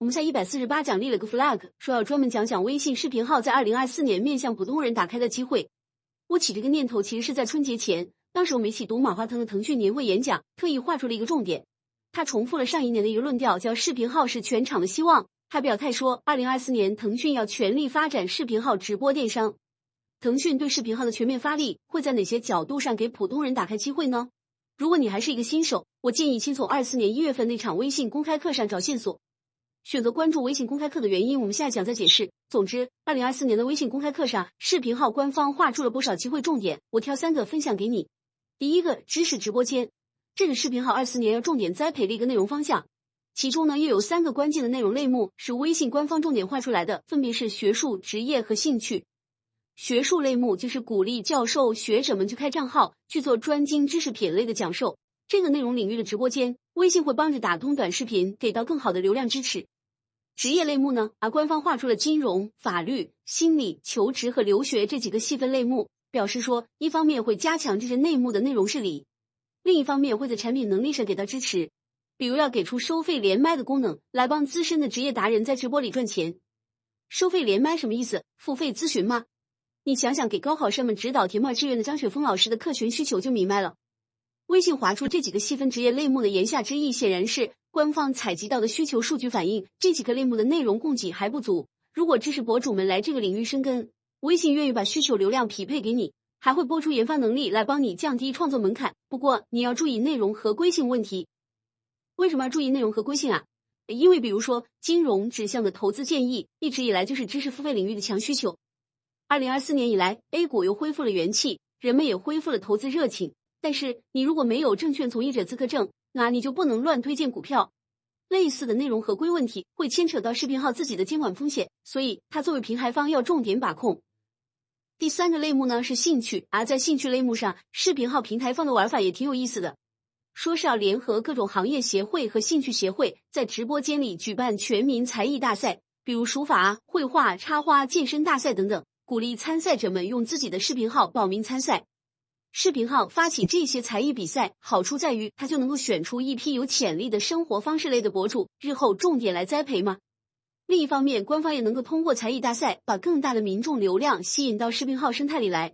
我们在148讲立了个 flag， 说要专门讲讲微信视频号在2024年面向普通人打开的机会。我起这个念头其实是在春节前，当时我们一起读马化腾的腾讯年会演讲，特意画出了一个重点。他重复了上一年的一个论调，叫视频号是全场的希望，还表态说2024年腾讯要全力发展视频号直播电商。腾讯对视频号的全面发力会在哪些角度上给普通人打开机会呢？如果你还是一个新手，我建议先从24年1月份那场微信公开课上找线索。选择关注微信公开课的原因，我们下一讲再解释。总之，2024年的微信公开课上，视频号官方画出了不少机会重点，我挑3个分享给你。第一个，知识直播间，这是视频号24年要重点栽培的一个内容方向。其中呢，又有3个关键的内容类目是微信官方重点画出来的，分别是学术、职业和兴趣。学术类目就是鼓励教授、学者们去开账号，去做专精知识品类的讲授。这个内容领域的直播间，微信会帮着打通短视频，给到更好的流量支持。职业类目呢，官方画出了金融、法律、心理、求职和留学这几个细分类目，表示说，一方面会加强这些内幕的内容治理，另一方面会在产品能力上给到支持，比如要给出收费连麦的功能，来帮资深的职业达人在直播里赚钱。收费连麦什么意思？付费咨询吗？你想想给高考生们指导填报志愿的张雪峰老师的课群需求就明白了。微信划出这几个细分职业类目的言下之意，显然是官方采集到的需求数据反映这几个类目的内容供给还不足。如果知识博主们来这个领域深耕，微信愿意把需求流量匹配给你，还会拨出研发能力来帮你降低创作门槛。不过你要注意内容合规性问题。为什么要注意内容合规性啊？因为比如说金融指向的投资建议，一直以来就是知识付费领域的强需求。2024年以来 ，A 股又恢复了元气，人们也恢复了投资热情。但是你如果没有证券从业者资格证，那你就不能乱推荐股票。类似的内容合规问题会牵扯到视频号自己的监管风险，所以它作为平台方要重点把控。第3个类目呢是兴趣，在兴趣类目上，视频号平台方的玩法也挺有意思的，说是要联合各种行业协会和兴趣协会，在直播间里举办全民才艺大赛，比如书法、绘画、插花、健身大赛等等，鼓励参赛者们用自己的视频号报名参赛。视频号发起这些才艺比赛，好处在于它就能够选出一批有潜力的生活方式类的博主，日后重点来栽培嘛。另一方面，官方也能够通过才艺大赛，把更大的民众流量吸引到视频号生态里来。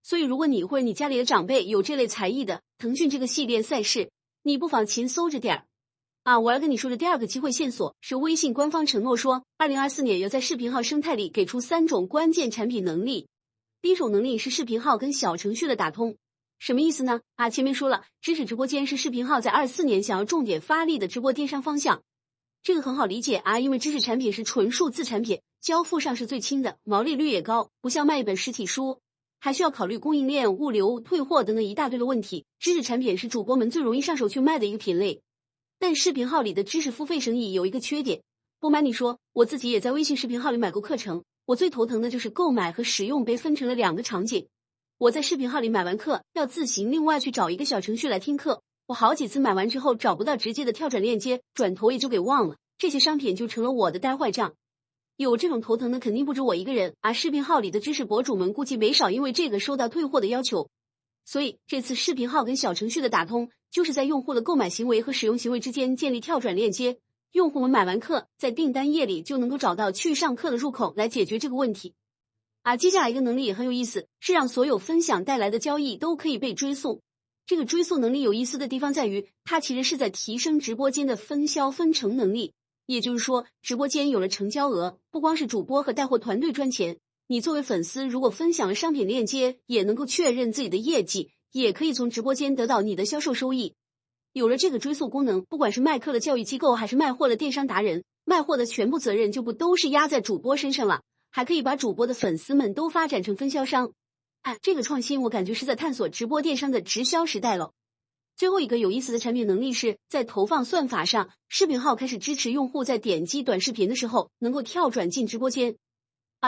所以如果你或者你家里的长辈有这类才艺的，腾讯这个系列赛事，你不妨勤搜着点儿。我要跟你说的第2个机会线索是微信官方承诺说，2024年要在视频号生态里给出3种关键产品能力。第一种能力是视频号跟小程序的打通，什么意思呢？前面说了，知识直播间是视频号在24年想要重点发力的直播电商方向，这个很好理解因为知识产品是纯数字产品，交付上是最轻的，毛利率也高，不像卖一本实体书，还需要考虑供应链、物流、退货等等一大堆的问题。知识产品是主播们最容易上手去卖的一个品类，但视频号里的知识付费生意有一个缺点，不瞒你说，我自己也在微信视频号里买过课程。我最头疼的就是购买和使用被分成了2个场景。我在视频号里买完课，要自行另外去找一个小程序来听课。我好几次买完之后找不到直接的跳转链接，转头也就给忘了，这些商品就成了我的呆坏账。有这种头疼的肯定不止我一个人视频号里的知识博主们估计没少因为这个收到退货的要求。所以这次视频号跟小程序的打通，就是在用户的购买行为和使用行为之间建立跳转链接。用户们买完课，在订单页里就能够找到去上课的入口来解决这个问题。接下来一个能力也很有意思，是让所有分享带来的交易都可以被追溯。这个追溯能力有意思的地方在于，它其实是在提升直播间的分销分成能力。也就是说，直播间有了成交额，不光是主播和带货团队赚钱，你作为粉丝如果分享了商品链接，也能够确认自己的业绩，也可以从直播间得到你的销售收益。有了这个追溯功能，不管是卖课的教育机构还是卖货的电商达人，卖货的全部责任就不都是压在主播身上了，还可以把主播的粉丝们都发展成分销商。这个创新我感觉是在探索直播电商的直销时代了。最后一个有意思的产品能力是在投放算法上，视频号开始支持用户在点击短视频的时候能够跳转进直播间。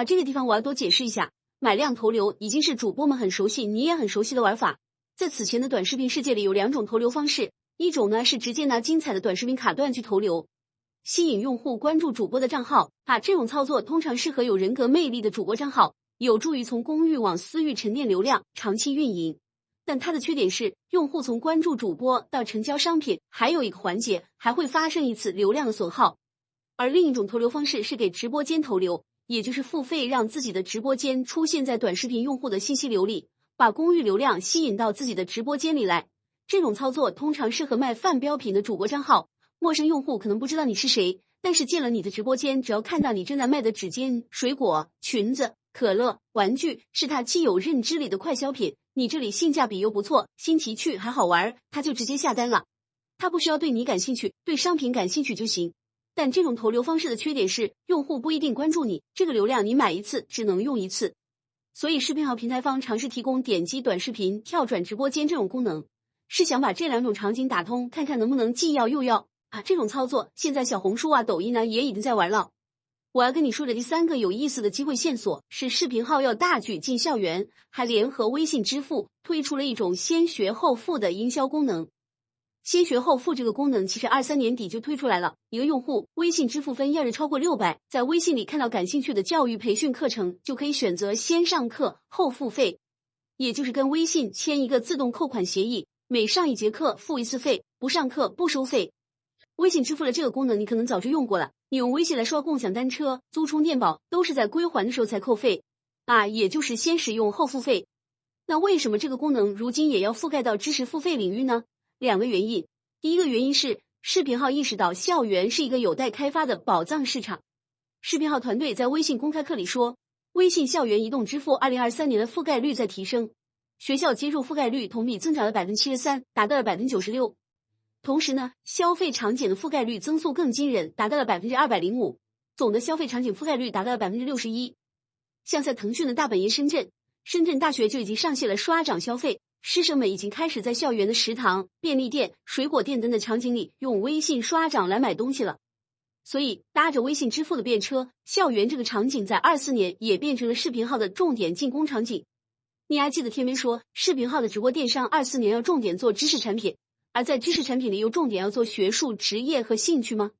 这个地方我要多解释一下，买量投流已经是主播们很熟悉，你也很熟悉的玩法。在此前的短视频世界里有2种投流方式，一种呢是直接拿精彩的短视频卡段去投流，吸引用户关注主播的账号这种操作通常适合有人格魅力的主播账号，有助于从公域往私域沉淀流量，长期运营。但它的缺点是，用户从关注主播到成交商品，还有一个环节还会发生一次流量的损耗。而另一种投流方式是给直播间投流，也就是付费让自己的直播间出现在短视频用户的信息流里，把公域流量吸引到自己的直播间里来。这种操作通常适合卖饭标品的主播账号，陌生用户可能不知道你是谁，但是进了你的直播间，只要看到你正在卖的纸巾、水果、裙子、可乐、玩具，是他既有认知里的快消品，你这里性价比又不错，新奇趣还好玩，他就直接下单了。他不需要对你感兴趣，对商品感兴趣就行。但这种投流方式的缺点是，用户不一定关注你，这个流量你买一次只能用一次。所以视频号平台方尝试提供点击短视频跳转直播间这种功能，是想把这两种场景打通，看看能不能既要又要啊。这种操作现在小红书啊、抖音呢也已经在玩了。我要跟你说的第三个有意思的机会线索是，视频号要大举进校园，还联合微信支付推出了一种先学后付的营销功能。先学后付这个功能其实23年底就推出来了，一个用户微信支付分要是超过600，在微信里看到感兴趣的教育培训课程，就可以选择先上课后付费，也就是跟微信签一个自动扣款协议，每上一节课付一次费，不上课不收费。微信支付的这个功能你可能早就用过了，你用微信来刷共享单车、租充电宝，都是在归还的时候才扣费啊，也就是先使用后付费。那为什么这个功能如今也要覆盖到知识付费领域呢？两个原因。第一个原因是视频号意识到校园是一个有待开发的宝藏市场。视频号团队在微信公开课里说，微信校园移动支付2023年的覆盖率在提升，学校接入覆盖率同比增长了 73%， 达到了 96%。同时呢，消费场景的覆盖率增速更惊人，达到了 205%， 总的消费场景覆盖率达到了 61%。像在腾讯的大本营深圳大学就已经上线了刷掌消费，师生们已经开始在校园的食堂、便利店、水果店等等场景里用微信刷掌来买东西了。所以搭着微信支付的便车，校园这个场景在24年也变成了视频号的重点进攻场景。你还记得天边说视频号的直播电商24年要重点做知识产品，而在知识产品里又重点要做学术、职业和兴趣吗？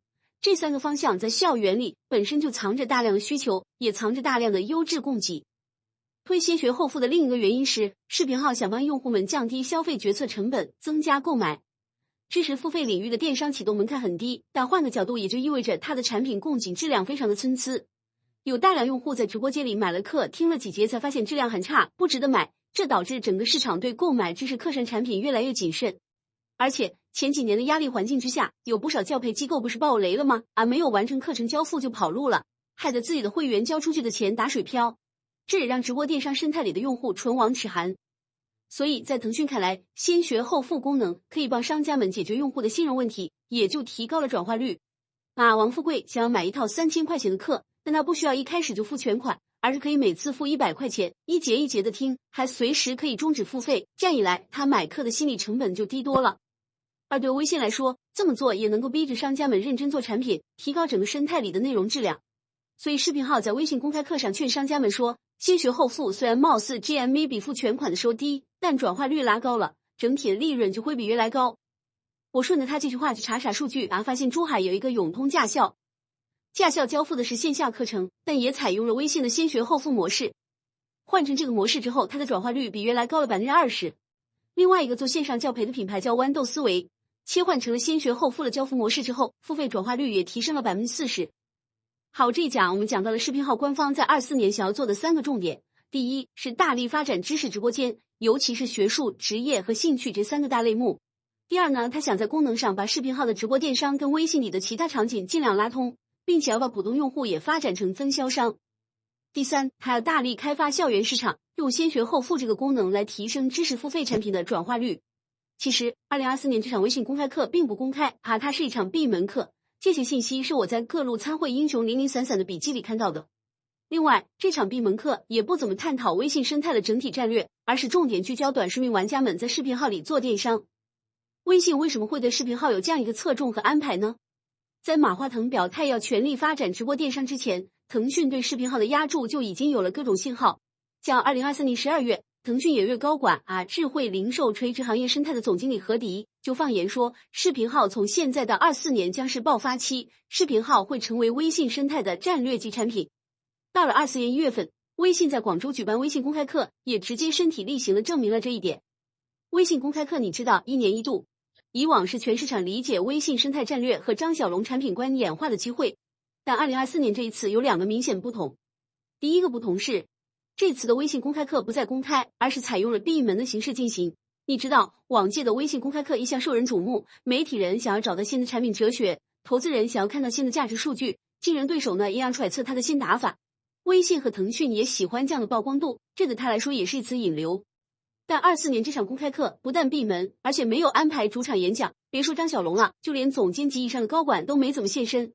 这三个方向在校园里本身就藏着大量的需求，也藏着大量的优质供给。推先学后付的另一个原因是，视频号想帮用户们降低消费决策成本，增加购买。知识付费领域的电商启动门槛很低，但换个角度也就意味着它的产品供给质量非常的参差。有大量用户在直播间里买了课，听了几节才发现质量很差，不值得买，这导致整个市场对购买知识课程产品越来越谨慎。而且前几年的压力环境之下，有不少教培机构不是爆雷了吗？没有完成课程交付就跑路了，害得自己的会员交出去的钱打水漂。这也让直播电商生态里的用户唇亡齿寒。所以在腾讯看来，先学后付功能可以帮商家们解决用户的信任问题，也就提高了转化率。王富贵想要买一套3000块钱的课，但他不需要一开始就付全款，而是可以每次付100块钱，一节一节的听，还随时可以终止付费，这样一来他买课的心理成本就低多了。而对微信来说，这么做也能够逼着商家们认真做产品，提高整个生态里的内容质量。所以视频号在微信公开课上劝商家们说，先学后付虽然貌似 GMV 比付全款的时候低，但转化率拉高了，整体的利润就会比原来高。我顺着他这句话去查数据发现珠海有一个永通驾校，驾校交付的是线下课程，但也采用了微信的先学后付模式。换成这个模式之后，它的转化率比原来高了 20%。另外一个做线上教培的品牌叫豌豆思维，切换成了先学后付的交付模式之后，付费转化率也提升了 40%。好，这一讲我们讲到了视频号官方在24年想要做的3个重点。第一是大力发展知识直播间，尤其是学术、职业和兴趣这3个大类目。第二呢，他想在功能上把视频号的直播电商跟微信里的其他场景尽量拉通，并且要把普通用户也发展成分销商。第三，他要大力开发校园市场，用先学后付这个功能来提升知识付费产品的转化率。其实2024年这场微信公开课并不公开它是一场闭门课。这些信息是我在各路参会英雄零零散散的笔记里看到的。另外，这场闭门课也不怎么探讨微信生态的整体战略，而是重点聚焦短视频玩家们在视频号里做电商。微信为什么会对视频号有这样一个侧重和安排呢？在马化腾表态要全力发展直播电商之前，腾讯对视频号的压注就已经有了各种信号。像2023年12月，腾讯野月高管智慧零售垂直行业生态的总经理何迪就放言说，视频号从现在到24年将是爆发期，视频号会成为微信生态的战略级产品。到了24年1月份，微信在广州举办微信公开课，也直接身体力行的证明了这一点。微信公开课你知道1年1度，以往是全市场理解微信生态战略和张小龙产品观演化的机会。但2024年这一次有2个明显不同。第一个不同是，这次的微信公开课不再公开，而是采用了闭门的形式进行。你知道，往届的微信公开课一向受人瞩目，媒体人想要找到新的产品哲学，投资人想要看到新的价值数据，竞争对手呢也想揣测他的新打法。微信和腾讯也喜欢这样的曝光度，这对他来说也是一次引流。但24年这场公开课不但闭门，而且没有安排主场演讲，别说张小龙了，就连总监级以上的高管都没怎么现身。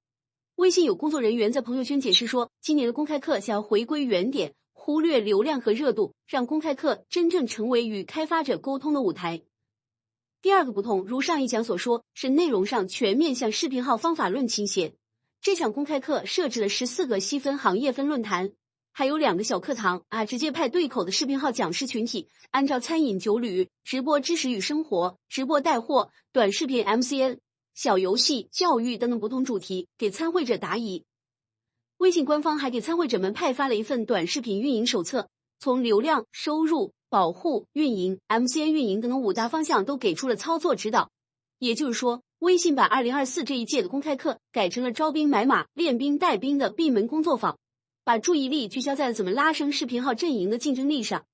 微信有工作人员在朋友圈解释说，今年的公开课想要回归原点，忽略流量和热度，让公开课真正成为与开发者沟通的舞台。第二个不同，如上一讲所说，是内容上全面向视频号方法论倾斜。这场公开课设置了14个细分行业分论坛，还有2个小课堂直接派对口的视频号讲师群体，按照餐饮酒旅、直播知识与生活、直播带货、短视频 MCN、小游戏、教育等等不同主题给参会者答疑。微信官方还给参会者们派发了一份短视频运营手册，从流量、收入、保护、运营、MCN 运营等等5大方向都给出了操作指导。也就是说，微信把2024这一届的公开课改成了招兵买马、练兵带兵的闭门工作坊，把注意力聚焦在了怎么拉升视频号阵营的竞争力上。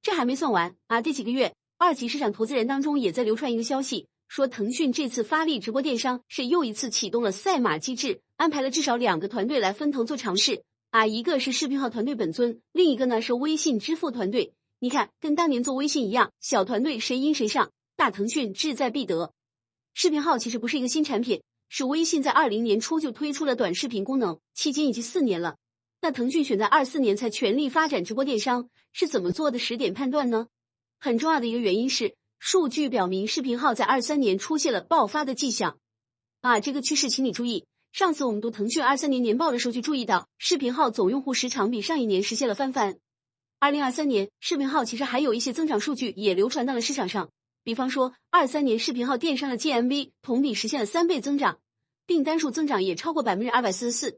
这还没算完这几个月，二级市场投资人当中也在流传一个消息，说腾讯这次发力直播电商是又一次启动了赛马机制，安排了至少2个团队来分头做尝试一个是视频号团队本尊，另一个呢是微信支付团队。你看，跟当年做微信一样，小团队谁赢谁上，大腾讯志在必得。视频号其实不是一个新产品，是微信在20年初就推出了短视频功能，期间已经4年了。那腾讯选在24年才全力发展直播电商，是怎么做的时点判断呢？很重要的一个原因是，数据表明视频号在23年出现了爆发的迹象。这个趋势请你注意，上次我们读腾讯23年年报的时候就注意到，视频号总用户时长比上一年实现了翻番。2023年，视频号其实还有一些增长数据也流传到了市场上，比方说23年视频号电商的 GMV 同比实现了3倍增长，订单数增长也超过 244%。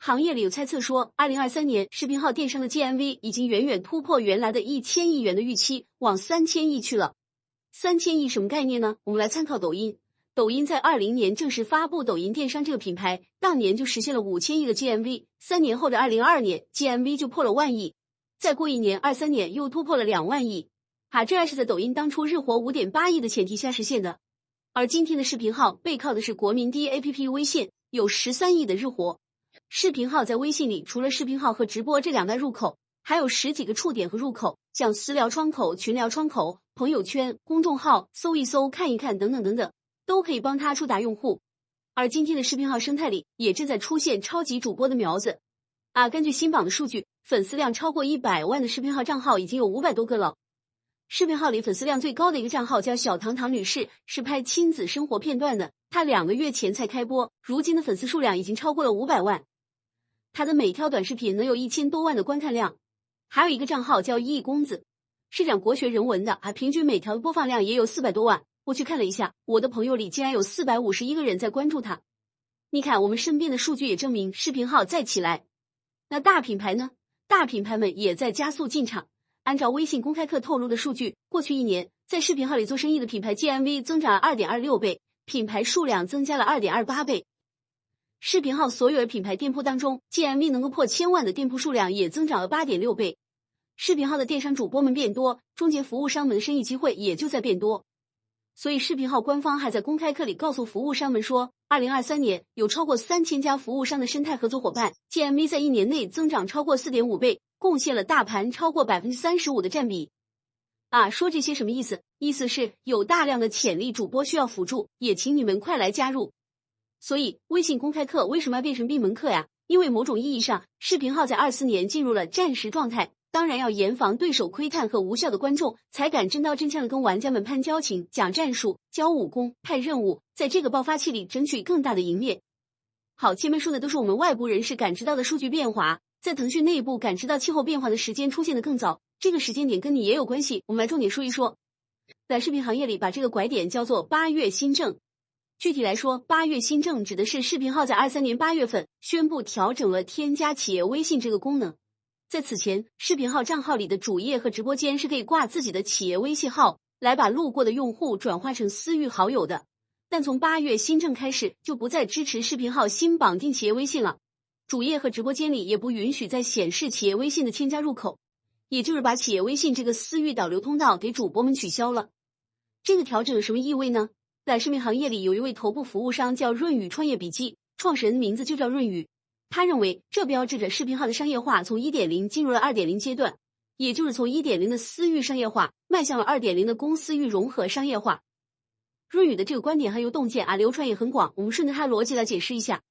行业里有猜测说，2023年视频号电商的 GMV 已经远远突破原来的1000亿元的预期，往3000亿去了。3000亿什么概念呢？我们来参考抖音。抖音在20年正式发布抖音电商这个品牌，当年就实现了5000亿的 GMV，3年后的2022年 GMV 就破了1万亿，再过1年23年又突破了2万亿。这还是在抖音当初日活 5.8 亿的前提下实现的。而今天的视频号背靠的是国民第一 APP 微信，有13亿的日活。视频号在微信里除了视频号和直播这2大入口，还有10几个触点和入口，像私聊窗口、群聊窗口、朋友圈、公众号、搜一搜、看一看等等等等，都可以帮他触达用户。而今天的视频号生态里也正在出现超级主播的苗子。根据新榜的数据，粉丝量超过100万的视频号账号已经有500多个了。视频号里粉丝量最高的一个账号叫小糖糖女士，是拍亲子生活片段的，她2个月前才开播，如今的粉丝数量已经超过了500万。她的每条短视频能有1000多万的观看量。还有一个账号叫易公子，是讲国学人文的平均每条的播放量也有400多万。我去看了一下，我的朋友里竟然有451个人在关注他。你看，我们身边的数据也证明视频号再起来。那大品牌呢？大品牌们也在加速进场。按照微信公开课透露的数据，过去1年在视频号里做生意的品牌 GMV 增长了 2.26 倍，品牌数量增加了 2.28 倍。视频号所有的品牌店铺当中 ，GMV 能够破1000万的店铺数量也增长了 8.6 倍。视频号的电商主播们变多，中间服务商们的生意机会也就在变多。所以视频号官方还在公开课里告诉服务商们说，2023年有超过3000家服务商的生态合作伙伴 ，GMV 在1年内增长超过 4.5 倍，贡献了大盘超过 35% 的占比。说这些什么意思？意思是有大量的潜力主播需要辅助，也请你们快来加入。所以微信公开课为什么要变成闭门课呀？因为某种意义上，视频号在24年进入了战时状态，当然要严防对手窥探和无效的观众，才敢真刀真枪的跟玩家们攀交情、讲战术、教武功、派任务，在这个爆发期里争取更大的赢面。好，前面说的都是我们外部人士感知到的数据变化，在腾讯内部感知到气候变化的时间出现的更早，这个时间点跟你也有关系，我们来重点说一说。在视频行业里把这个拐点叫做8月新政。具体来说，8月新政指的是视频号在23年8月份宣布调整了添加企业微信这个功能。在此前，视频号账号里的主页和直播间是可以挂自己的企业微信号，来把路过的用户转化成私域好友的。但从8月新政开始，就不再支持视频号新绑定企业微信了。主页和直播间里也不允许再显示企业微信的添加入口，也就是把企业微信这个私域导流通道给主播们取消了。这个调整有什么意味呢？在视频行业里有一位头部服务商叫润宇创业笔记，创始人的名字就叫润宇。他认为这标志着视频号的商业化从 1.0 进入了 2.0 阶段，也就是从 1.0 的私域商业化迈向了 2.0 的公私域融合商业化。润宇的这个观点很有洞见啊，流传也很广，我们顺着他的逻辑来解释一下。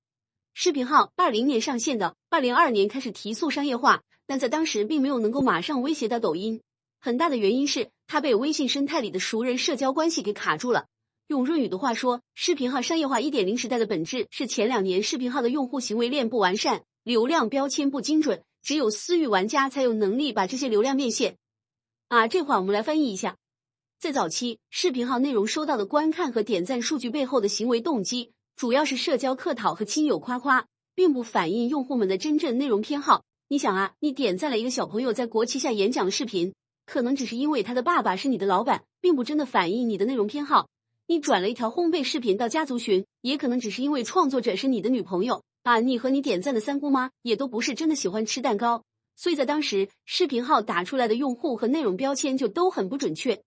视频号20年上线的，2022年开始提速商业化，但在当时并没有能够马上威胁到抖音。很大的原因是它被微信生态里的熟人社交关系给卡住了。用润宇的话说，视频号商业化 1.0 时代的本质是前2年视频号的用户行为链不完善，流量标签不精准，只有私域玩家才有能力把这些流量变现。这话我们来翻译一下。在早期，视频号内容收到的观看和点赞数据背后的行为动机，主要是社交客套和亲友夸夸，并不反映用户们的真正内容偏好。你想你点赞了一个小朋友在国旗下演讲的视频，可能只是因为他的爸爸是你的老板，并不真的反映你的内容偏好。你转了一条烘焙视频到家族群，也可能只是因为创作者是你的女朋友你和你点赞的三姑妈也都不是真的喜欢吃蛋糕。所以在当时，视频号打出来的用户和内容标签就都很不准确。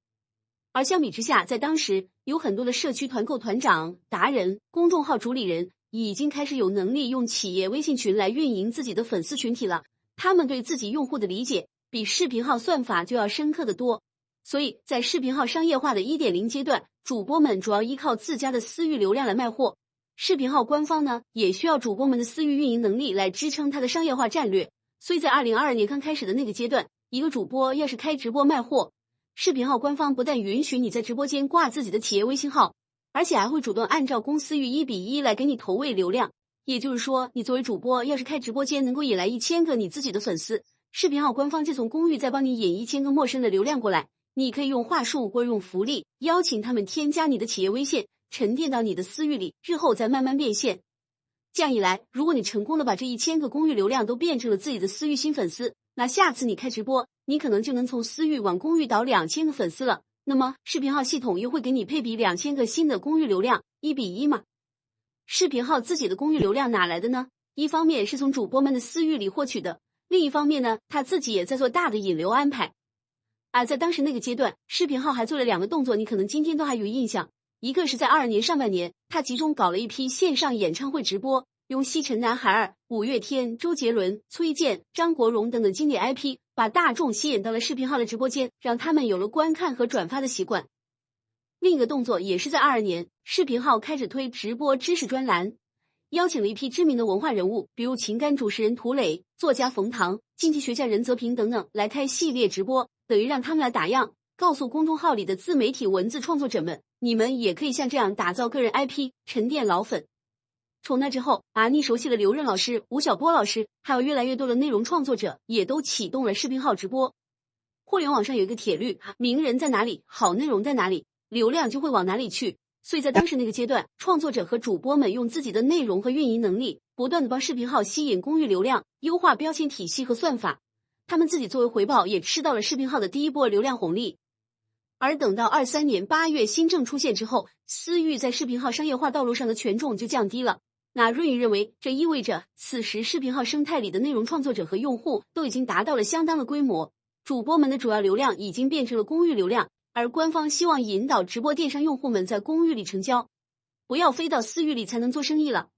而相比之下，在当时有很多的社区团购团长、达人、公众号主理人已经开始有能力用企业微信群来运营自己的粉丝群体了，他们对自己用户的理解比视频号算法就要深刻的多。所以在视频号商业化的 1.0 阶段，主播们主要依靠自家的私域流量来卖货，视频号官方呢也需要主播们的私域运营能力来支撑它的商业化战略。所以在2022年刚开始的那个阶段，一个主播要是开直播卖货，视频号官方不但允许你在直播间挂自己的企业微信号，而且还会主动按照公私域1:1来给你投喂流量。也就是说，你作为主播要是开直播间能够引来1000个你自己的粉丝，视频号官方就从公域再帮你引1000个陌生的流量过来，你可以用话术或者用福利邀请他们添加你的企业微信，沉淀到你的私域里，日后再慢慢变现。这样一来，如果你成功的把这1000个公域流量都变成了自己的私域新粉丝，那下次你开直播，你可能就能从私域往公域导2000个粉丝了。那么视频号系统又会给你配比2000个新的公域流量，1:1嘛。视频号自己的公域流量哪来的呢？一方面是从主播们的私域里获取的，另一方面呢，他自己也在做大的引流安排。在当时那个阶段，视频号还做了2个动作，你可能今天都还有印象。一个是在22年上半年，他集中搞了一批线上演唱会直播，用西城男孩儿、五月天、周杰伦、崔健、张国荣等等经典 IP， 把大众吸引到了视频号的直播间，让他们有了观看和转发的习惯。另一个动作也是在22年，视频号开始推直播知识专栏，邀请了一批知名的文化人物，比如情感主持人涂磊、作家冯唐、经济学家任泽平等等，来开系列直播，等于让他们来打样，告诉公众号里的自媒体文字创作者们，你们也可以像这样打造个人 IP， 沉淀老粉。从那之后你熟悉的刘润老师、吴晓波老师，还有越来越多的内容创作者也都启动了视频号直播。互联网上有一个铁律，名人在哪里，好内容在哪里，流量就会往哪里去。所以在当时那个阶段，创作者和主播们用自己的内容和运营能力，不断的帮视频号吸引公域流量，优化标签体系和算法。他们自己作为回报，也吃到了视频号的第一波流量红利。而等到23年8月新政出现之后，私域在视频号商业化道路上的权重就降低了。那润宇认为，这意味着此时视频号生态里的内容创作者和用户都已经达到了相当的规模，主播们的主要流量已经变成了公域流量，而官方希望引导直播电商用户们在公域里成交，不要飞到私域里才能做生意了。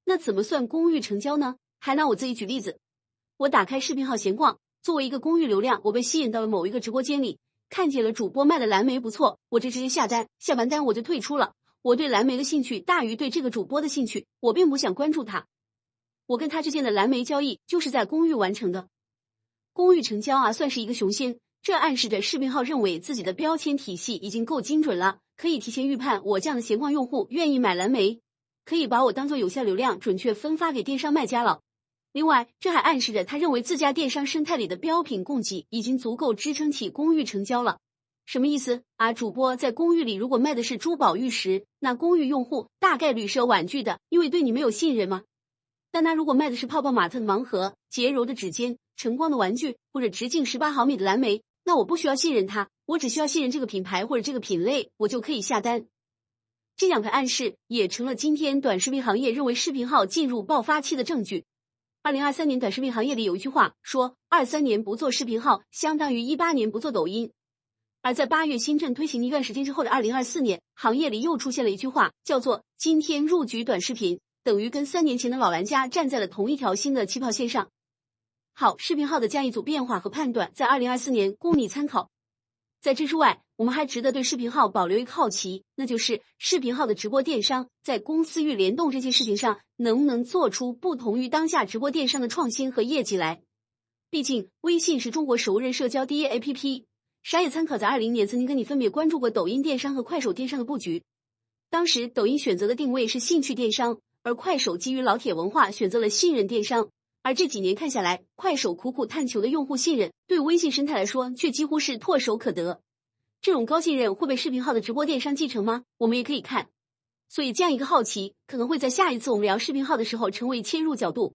那怎么算公域成交呢？还拿我自己举例子，我打开视频号闲逛，作为一个公域流量，我被吸引到了某一个直播间里，看见了主播卖的蓝莓不错，我就直接下单，下完单我就退出了。我对蓝莓的兴趣大于对这个主播的兴趣，我并不想关注他。我跟他之间的蓝莓交易就是在公域完成的。公域成交算是一个雄心，这暗示着视频号认为自己的标签体系已经够精准了，可以提前预判我这样的闲逛用户愿意买蓝莓，可以把我当做有效流量准确分发给电商卖家了。另外，这还暗示着他认为自家电商生态里的标品供给已经足够支撑起公域成交了。什么意思主播在公域里如果卖的是珠宝玉石，那公域用户大概率是要婉拒的，因为对你没有信任嘛。但他如果卖的是泡泡玛特的盲盒、洁柔的指尖、晨光的玩具，或者直径18毫米的蓝莓，那我不需要信任他，我只需要信任这个品牌或者这个品类，我就可以下单。这两个暗示也成了今天短视频行业认为视频号进入爆发期的证据。2023年短视频行业里有一句话说，23年不做视频号相当于18年不做抖音。而在8月新政推行一段时间之后的2024年，行业里又出现了一句话，叫做今天入局短视频，等于跟3年前的老玩家站在了同一条新的起跑线上。好，视频号的这样一组变化和判断，在2024年供你参考。在这之外，我们还值得对视频号保留一个好奇，那就是视频号的直播电商在公司域联动这些事情上，能不能做出不同于当下直播电商的创新和业绩来。毕竟微信是中国首任社交第一 APP， 沙野参考在2020年曾经跟你分别关注过抖音电商和快手电商的布局。当时抖音选择的定位是兴趣电商，而快手基于老铁文化选择了信任电商。而这几年看下来，快手苦苦探求的用户信任，对微信生态来说却几乎是唾手可得。这种高信任会被视频号的直播电商继承吗？我们也可以看。所以这样一个好奇，可能会在下一次我们聊视频号的时候成为切入角度。